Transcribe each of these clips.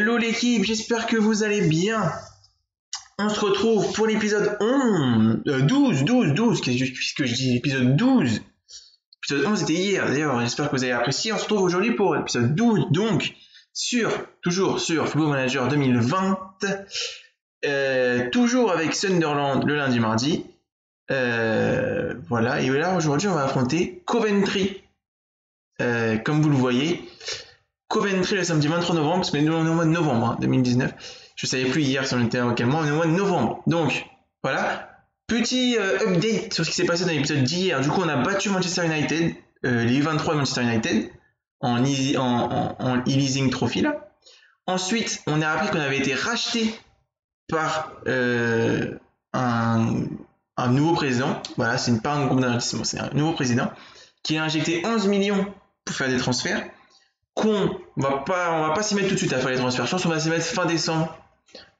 Hello l'équipe, j'espère que vous allez bien. On se retrouve pour l'épisode 12, puisque je dis l'épisode 12. L'épisode 11 était hier, d'ailleurs, j'espère que vous avez apprécié. On se retrouve aujourd'hui pour l'épisode 12, donc, toujours sur Football Manager 2020. Toujours avec Sunderland le lundi mardi. Voilà, et là aujourd'hui on va affronter Coventry. Comme vous le voyez, Coventry le samedi 23 novembre, parce qu'on est au mois de novembre 2019. Je ne savais plus hier si on était en quel mois, on est au mois de novembre. Donc voilà, petit update sur ce qui s'est passé dans l'épisode d'hier. Du coup, on a battu Manchester United, les U23 de Manchester United, en e-leasing trophy là. Ensuite, on a appris qu'on avait été racheté par un nouveau président. Voilà, c'est pas un groupe d'investissement, c'est un nouveau président qui a injecté 11 millions pour faire des transferts. On va pas s'y mettre tout de suite à faire les transferts. Je pense qu'on va s'y mettre fin décembre.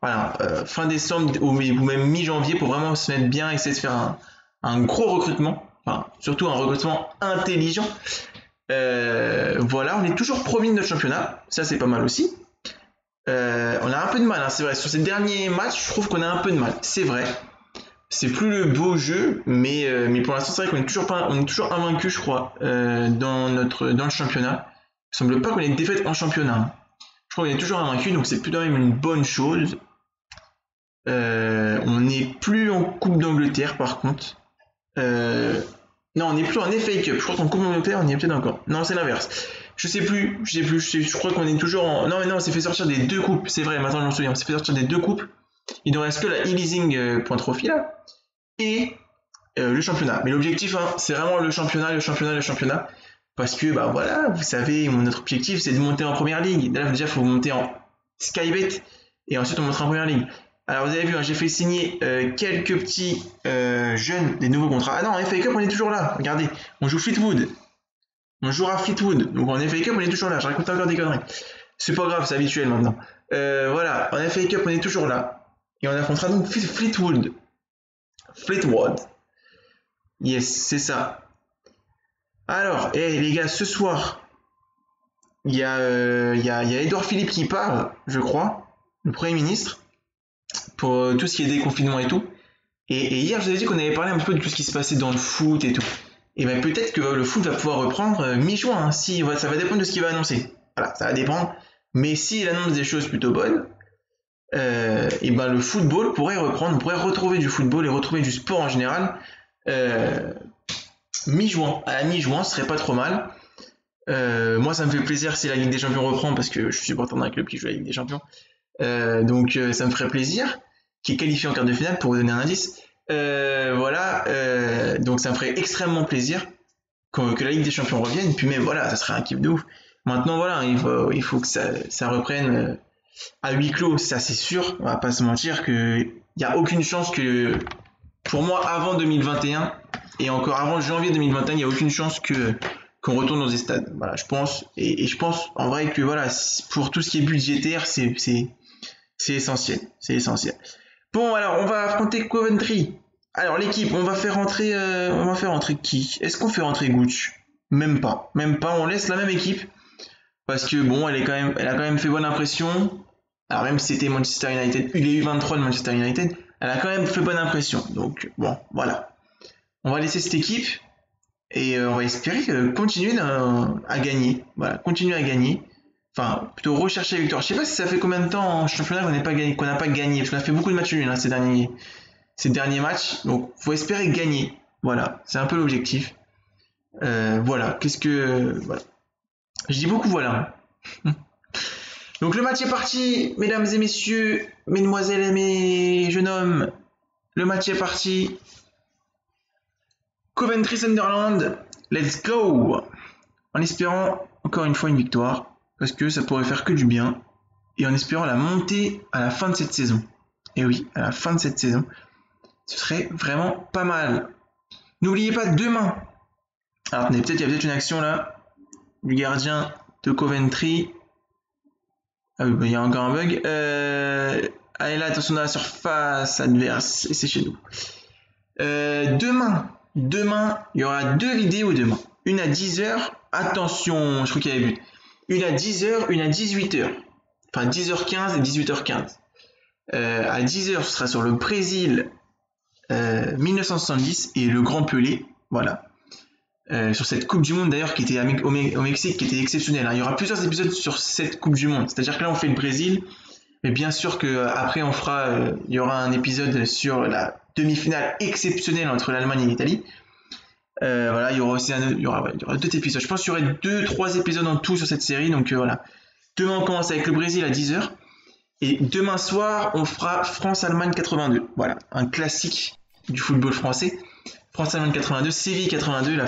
Voilà, fin décembre ou même mi-janvier pour vraiment se mettre bien, essayer de faire un gros recrutement. Enfin, surtout un recrutement intelligent. Voilà, on est toujours premier de notre championnat. Ça, c'est pas mal aussi. On a un peu de mal, hein, c'est vrai. Sur ces derniers matchs, je trouve qu'on a un peu de mal. C'est vrai. C'est plus le beau jeu, mais pour l'instant, c'est vrai qu'on est toujours invaincu, je crois, dans le championnat. Il semble pas qu'on ait une défaite en championnat. Je crois qu'on est toujours invaincu, donc c'est plutôt même une bonne chose. On n'est plus en Coupe d'Angleterre, par contre. Non, on n'est plus en FA Cup. Je crois qu'en Coupe d'Angleterre, on y est peut-être encore. Non, c'est l'inverse. Je sais plus. Je crois qu'on est toujours en... Non, mais non, on s'est fait sortir des deux coupes. C'est vrai, maintenant je m'en souviens. On s'est fait sortir des deux coupes. Il ne reste que la e-leasing point trophy, là. Et le championnat. Mais l'objectif, hein, c'est vraiment le championnat. Parce que, bah voilà, vous savez, notre objectif, c'est de monter en première ligue. Là, déjà, il faut monter en Skybet. Et ensuite, on montera en première ligue. Alors, vous avez vu, hein, j'ai fait signer quelques petits jeunes, des nouveaux contrats. Ah non, en FA Cup, on est toujours là. Regardez, on joue Fleetwood. On jouera Fleetwood. Donc, en FA Cup, on est toujours là. Je raconte encore des conneries. C'est pas grave, c'est habituel maintenant. Voilà, en FA Cup, on est toujours là. Et on affrontera donc Fleetwood. Yes, c'est ça. Alors, les gars, ce soir, il y a Édouard Philippe qui parle, je crois, le Premier ministre, pour tout ce qui est déconfinement et tout. Et hier, je vous avais dit qu'on avait parlé un peu de tout ce qui se passait dans le foot et tout. Et bien peut-être que le foot va pouvoir reprendre mi-juin, hein, ça va dépendre de ce qu'il va annoncer. Voilà, ça va dépendre. Mais s'il annonce des choses plutôt bonnes, et ben le football pourrait reprendre, on pourrait retrouver du football et retrouver du sport en général. Mi-juin, à la mi-juin, ce serait pas trop mal. Moi, ça me fait plaisir si la Ligue des Champions reprend parce que je suis supporter d'un club qui joue à la Ligue des Champions. Donc, ça me ferait plaisir, qui est qualifié en quart de finale pour vous donner un indice. Voilà, donc ça me ferait extrêmement plaisir que la Ligue des Champions revienne. Puis même, voilà, ça serait un kiff de ouf. Maintenant, voilà, il faut que ça reprenne à huis clos, ça c'est sûr. On va pas se mentir qu'il n'y a aucune chance que, pour moi, avant 2021 et encore avant janvier 2021, il n'y a aucune chance qu'on retourne dans des stades. Voilà, je pense, et je pense en vrai que voilà, pour tout ce qui est budgétaire, c'est essentiel. C'est essentiel. Bon, alors, on va affronter Coventry. Alors, l'équipe, on va faire rentrer qui? Est-ce qu'on fait rentrer Gooch? Même pas, on laisse la même équipe. Parce que bon, elle a quand même fait bonne impression. Alors même si c'était Manchester United, il est U23 de Manchester United, elle a quand même fait bonne impression. Donc bon, voilà. On va laisser cette équipe et on va espérer continuer à gagner. Voilà, continuer à gagner. Enfin, plutôt rechercher la victoire. Je sais pas si ça fait combien de temps en championnat qu'on n'a pas gagné, parce qu'on a fait beaucoup de matchs nuls ces derniers matchs. Donc, faut espérer gagner. Voilà, c'est un peu l'objectif. Voilà, voilà. Je dis beaucoup voilà. Donc le match est parti, mesdames et messieurs, mesdemoiselles et mes jeunes hommes. Le match est parti. Coventry Sunderland, let's go. En espérant encore une fois une victoire, parce que ça pourrait faire que du bien. Et en espérant la montée à la fin de cette saison. Et oui, à la fin de cette saison. Ce serait vraiment pas mal. N'oubliez pas demain. Alors il y a peut-être une action là. Du gardien de Coventry. Ah oui, il y a encore un bug. Allez là, attention dans la surface adverse. Et c'est chez nous. Demain, il y aura deux vidéos demain. Une à 10h. Attention, je crois qu'il y avait but. Une à 10h, une à 18h. enfin 10h15 et 18h15. À 10h, ce sera sur le Brésil 1970 et le Grand Pelé, voilà. Sur cette Coupe du Monde d'ailleurs qui était au Mexique, qui était exceptionnelle. Hein. Il y aura plusieurs épisodes sur cette Coupe du Monde. C'est-à-dire que là, on fait le Brésil, mais bien sûr que après on fera, il y aura un épisode sur la demi-finale exceptionnelle entre l'Allemagne et l'Italie. Voilà, il y aura aussi il y aura 2 épisodes. Je pense qu'il y aurait 2-3 épisodes en tout sur cette série. Donc voilà. Demain, on commence avec le Brésil à 10h. Et demain soir, on fera France-Allemagne 82. Voilà, un classique du football français. France-Allemagne 82, Séville 82, le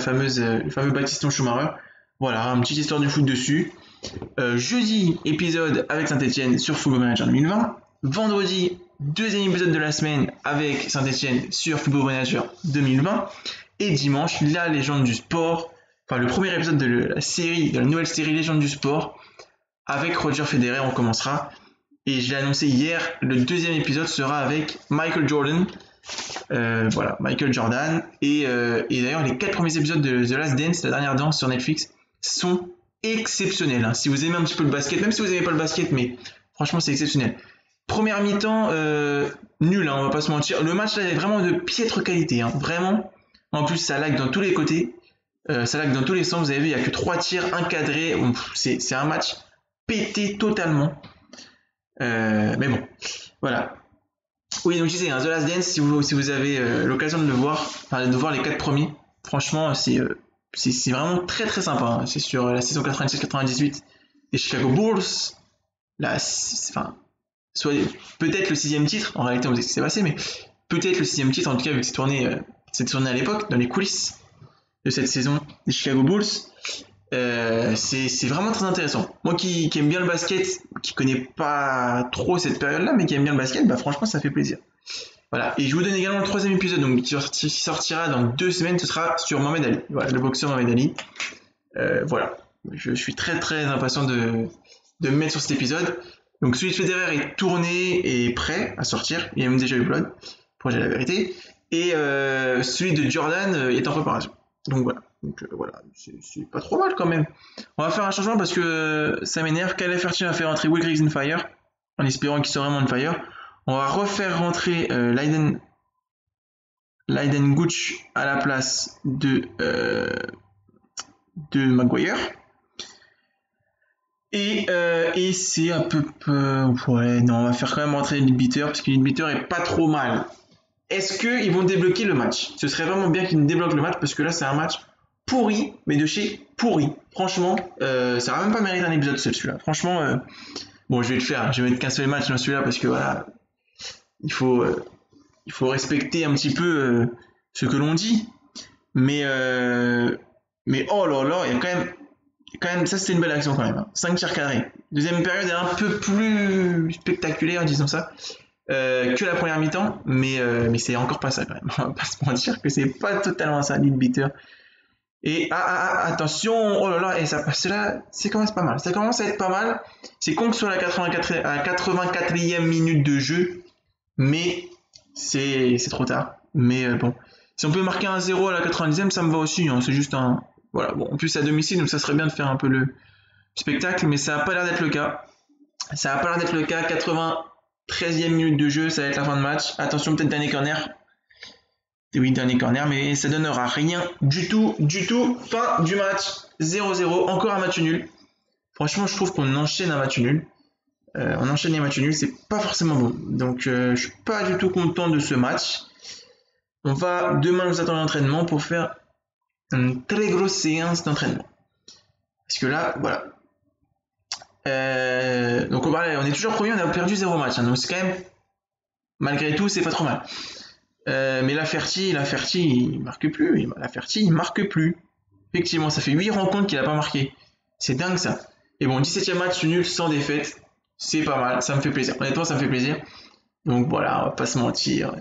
fameux Baptiston Schumacher. Voilà, une petite histoire du foot dessus. Jeudi, épisode avec Saint-Etienne sur Football Manager 2020. Vendredi, 2e épisode de la semaine avec Saint-Etienne sur Football Manager 2020. Et dimanche, la légende du sport. Enfin, le premier épisode de la nouvelle série Légende du sport. Avec Roger Federer, on commencera. Et je l'ai annoncé hier, le 2e épisode sera avec Michael Jordan. Voilà, Michael Jordan. Et d'ailleurs, les 4 premiers épisodes de The Last Dance, la dernière danse sur Netflix, sont exceptionnels. Hein. Si vous aimez un petit peu le basket, même si vous n'aimez pas le basket, mais franchement, c'est exceptionnel. Première mi-temps, nul, hein, on va pas se mentir. Le match là est vraiment de piètre qualité, hein, vraiment. En plus, ça lag dans tous les côtés. Ça lag dans tous les sens. Vous avez vu, il n'y a que 3 tirs encadrés. C'est un match pété totalement. Mais bon, voilà. Oui, donc je disais, hein, The Last Dance, si vous avez l'occasion de le voir, enfin de voir les 4 premiers, franchement, c'est vraiment très très sympa. Hein. C'est sur la saison 96-98 des Chicago Bulls. Là, enfin, soit peut-être le 6e titre, en réalité on sait ce qui s'est passé, mais peut-être le 6e titre, en tout cas, vu que c'est tourné à l'époque, dans les coulisses de cette saison des Chicago Bulls. C'est vraiment très intéressant. Moi qui aime bien le basket, qui connais pas trop cette période-là, mais qui aime bien le basket, bah franchement ça fait plaisir. Voilà. Et je vous donne également le 3e épisode, donc qui sortira dans 2 semaines, ce sera sur Mohamed Ali. Voilà, le boxeur Mohamed Ali. Voilà. Je suis très très impatient de me mettre sur cet épisode. Donc celui de Federer est tourné et prêt à sortir. Il y a même déjà eu Upload, pour dire la vérité. Et celui de Jordan est en préparation. Donc voilà. Donc voilà, c'est pas trop mal quand même. On va faire un changement parce que ça m'énerve. Kyle Fertin va faire rentrer Will Griggs on fire, en espérant qu'il soit vraiment on fire. On va refaire rentrer Leiden Gooch à la place de Maguire. Et c'est un peu... ouais, non, on va faire quand même rentrer Leadbeater parce que Leadbeater est pas trop mal. Est-ce qu'ils vont débloquer le match? Ce serait vraiment bien qu'ils débloquent le match parce que là c'est un match pourri, mais de chez pourri. Franchement, ça va même pas mériter un épisode seul celui-là. Franchement, bon, je vais le faire. Je vais mettre qu'un seul match dans celui-là parce que voilà, il faut respecter un petit peu ce que l'on dit. Mais oh là là, il y a quand même, ça c'était une belle action quand même. Hein. 5 tirs cadrés. Deuxième période est un peu plus spectaculaire, disons ça. Que la première mi-temps, mais c'est encore pas ça quand même. On va pas se mentir que c'est pas totalement ça, Leadbeater. Et attention, oh là là, et ça passe là, c'est quand même pas mal. Ça commence à être pas mal. C'est con que ce soit la 84e minute de jeu, mais c'est trop tard. Mais bon, si on peut marquer un 0 à la 90e, ça me va aussi. Hein. C'est juste un, voilà. Bon, en plus c'est à domicile, donc ça serait bien de faire un peu le spectacle, mais ça a pas l'air d'être le cas. Ça a pas l'air d'être le cas. 93e minute de jeu, ça va être la fin de match. Attention, peut-être dernier corner. Oui, dernier corner, mais ça donnera rien du tout. Fin du match, 0-0, encore un match nul. Franchement, je trouve qu'on enchaîne un match nul. On enchaîne les matchs nuls, c'est pas forcément bon. Donc, je suis pas du tout content de ce match. On va demain nous attendre l'entraînement pour faire une très grosse séance d'entraînement. Parce que là, voilà. Donc, on est toujours premier, on a perdu 0 match. Hein, donc, c'est quand même, malgré tout, c'est pas trop mal. Mais la Ferti, il marque plus. La Ferti, il marque plus. Effectivement, ça fait 8 rencontres qu'il a pas marqué. C'est dingue ça. Et bon, 17e match nul sans défaite. C'est pas mal, ça me fait plaisir. Honnêtement, ça me fait plaisir. Donc voilà, on va pas se mentir.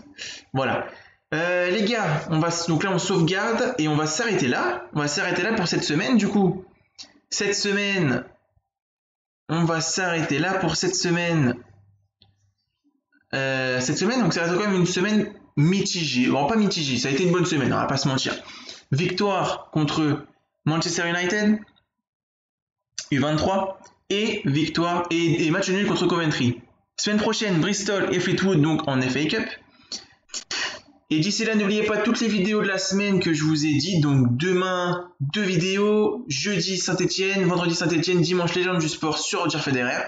Voilà. Les gars, donc là on sauvegarde et on va s'arrêter là. On va s'arrêter là pour cette semaine. Du coup, cette semaine, on va s'arrêter là pour cette semaine. Donc ça reste quand même une semaine mitigée. Bon, pas mitigée, ça a été une bonne semaine, on va pas se mentir. Victoire contre Manchester United, U23. et victoire et match nul contre Coventry. Semaine prochaine, Bristol et Fleetwood donc en FA Cup. Et d'ici là, n'oubliez pas toutes les vidéos de la semaine que je vous ai dit. Donc demain, 2 vidéos. Jeudi Saint-Etienne, vendredi Saint-Etienne, dimanche Légende du sport sur Roger Federer.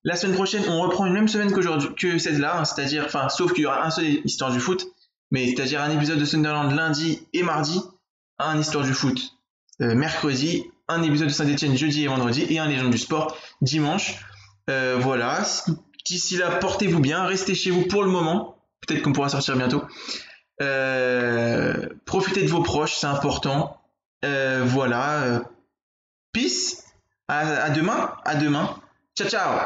La semaine prochaine, on reprend une même semaine que celle-là, hein, c'est-à-dire, enfin, sauf qu'il y aura un seul Histoire du foot, mais c'est-à-dire un épisode de Sunderland lundi et mardi, un Histoire du foot mercredi, un épisode de Saint-Etienne jeudi et vendredi, et un Légende du sport dimanche. Voilà. D'ici là, portez-vous bien, restez chez vous pour le moment. Peut-être qu'on pourra sortir bientôt. Profitez de vos proches, c'est important. Voilà. Peace. À demain. Ciao, ciao.